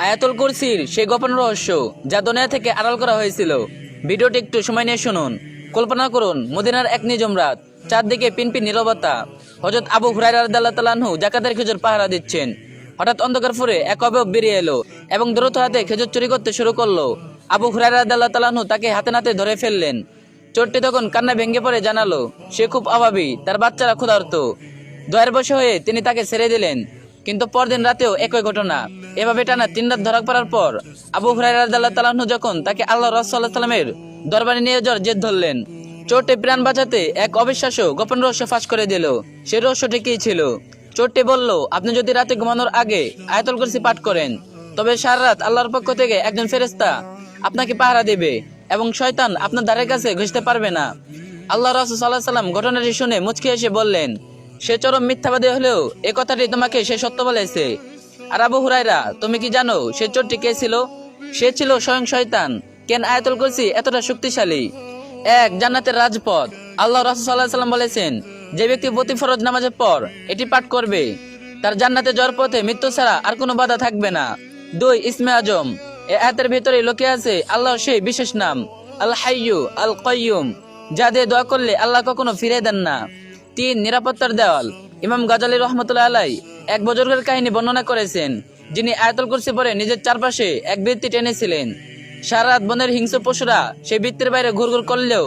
আয়াতুল কুরসির সেই গোপন রহস্য যা দুনিয়া থেকে আড়াল করা হয়েছিল। ভিডিওটি একটু সময় নিয়ে শুনুন। কল্পনা করুন মদিনার এক নিজম রাত, চারদিকে পিনপিন নীরবতা। হযরত আবু হুরায়রা রাদিয়াল্লাহু তাআলা আনহু যাকাতের খেজুর পাহারা দিচ্ছেন। হঠাৎ অন্ধকার ফুরে এক অবয়ব বেরিয়ে এলো এবং দ্রুত হাতে খেজুর চুরি করতে শুরু করলো। আবু হুরায়রা রাদিয়াল্লাহু তাআলা আনহু তাকে হাতে নাতে ধরে ফেললেন। চোরটি তখন কান্না ভেঙে পড়ে জানালো সে খুব অভাবী, তার বাচ্চারা ক্ষুধার্ত। দয়ের বশে হয়ে তিনি তাকে ছেড়ে দিলেন। কিন্তু পরদিন রাতেও একই ঘটনা। এভাবে টানা 3 রাত ধরা পড়ার পর আবু হুরায়রা রাদিয়াল্লাহু তাআলা আনহু যখন তাকে আল্লাহ রাসূল সাল্লাল্লাহু আলাইহি ওয়াসাল্লামের দরবারে নিয়ে যাওয়ার জেদ ধরলেন, চোরটি প্রাণ বাঁচাতে এক অবিশ্বাস্য গোপন রহস্য ফাঁস করে দিল। সেই রহস্যটি কি ছিল? চোরটি বলল, আপনি যদি রাতে ঘুমানোর আগে আয়াতুল কুরসি পাঠ করেন, তবে সারা রাত আল্লাহর পক্ষ থেকে একজন ফেরেশতা আপনাকে পাহারা দেবে এবং শয়তান আপনার ধারের কাছে ঘেঁষতে পারবে না। আল্লাহ রাসূল সাল্লাল্লাহু আলাইহি ওয়াসাল্লাম ঘটনাটি শুনে মুচকি হেসে বললেন, সে চরম মিথ্যাবাদী হলেও এ কথাটি তোমাকে সে সত্য বলেছে। আর আবু হুরায়রা, তুমি কি জানো সে চোরটি কে ছিল? সে ছিল স্বয়ং শয়তান। কেন আয়াতুল কুরসি এতটা শক্তিশালী? এক জান্নাতের রাজপথ। আল্লাহ রাসূল সাল্লাল্লাহু আলাইহি ওয়াসাল্লাম বলেছেন, যে ব্যক্তি প্রতি ফরজ নামাজের পর এটি পাঠ করবে, তার জান্নাতে যাওয়ার পথে মৃত্যু ছাড়া আর কোনো বাধা থাকবে না। 2 ইসমে আজম। এই আয়াতের ভিতরে লুকিয়ে আছে আল্লাহর সেই বিশেষ নাম আল হাইয়্যু আল কাইয়্যুম, যা দিয়ে দোয়া করলে আল্লাহ কখনো ফিরে দেন না। 3 নিরাপত্তার দেওয়াল। ইমাম গাজালী রহমতুল্লাহ আলাই এক বুজুর্গের কাহিনী বর্ণনা করেছেন, যিনি আয়াতুল কুরসি পড়ে নিজের চারপাশে এক বৃত্তি টেনেছিলেন। সারা রাত বনের হিংস্র পশুরা সেই বৃত্তের বাইরে ঘুরঘুর করলেও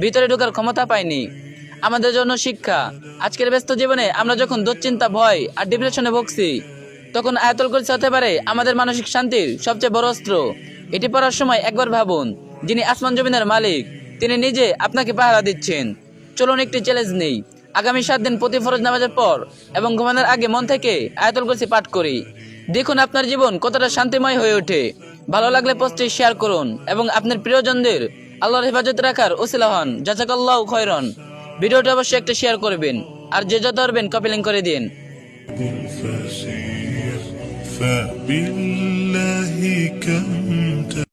ভিতরে ঢোকার ক্ষমতা পায়নি। আমাদের জন্য শিক্ষা। আজকের ব্যস্ত জীবনে আমরা যখন দুশ্চিন্তা, ভয় আর ডিপ্রেশনে ভুগছি, তখন আয়াতুল কুরসি হতে পারে আমাদের মানসিক শান্তির সবচেয়ে বড় অস্ত্র। এটি পড়ার সময় একবার ভাবুন, যিনি আসমান জমিনের মালিক, তিনি নিজে আপনাকে পাহারা দিচ্ছেন। চলুন একটি চ্যালেঞ্জ নেই। আগামী 7 দিন প্রতি ফরজ নামাজের পর এবং ঘুমানোর আগে মন থেকে আয়াতুল কুরসি পাঠ করি। দেখুন আপনার জীবন কতটা শান্তিময় হয়ে ওঠে। ভালো লাগলে পোস্টটি শেয়ার করুন এবং আপনার প্রিয়জনদের আল্লাহর হেফাজতে রাখার ওসিলা হন। জাযাকাল্লাহু খায়রান। ভিডিওটি অবশ্যই একটা শেয়ার করবেন আর যে যত পারবেন কপি লিংক করে দিন।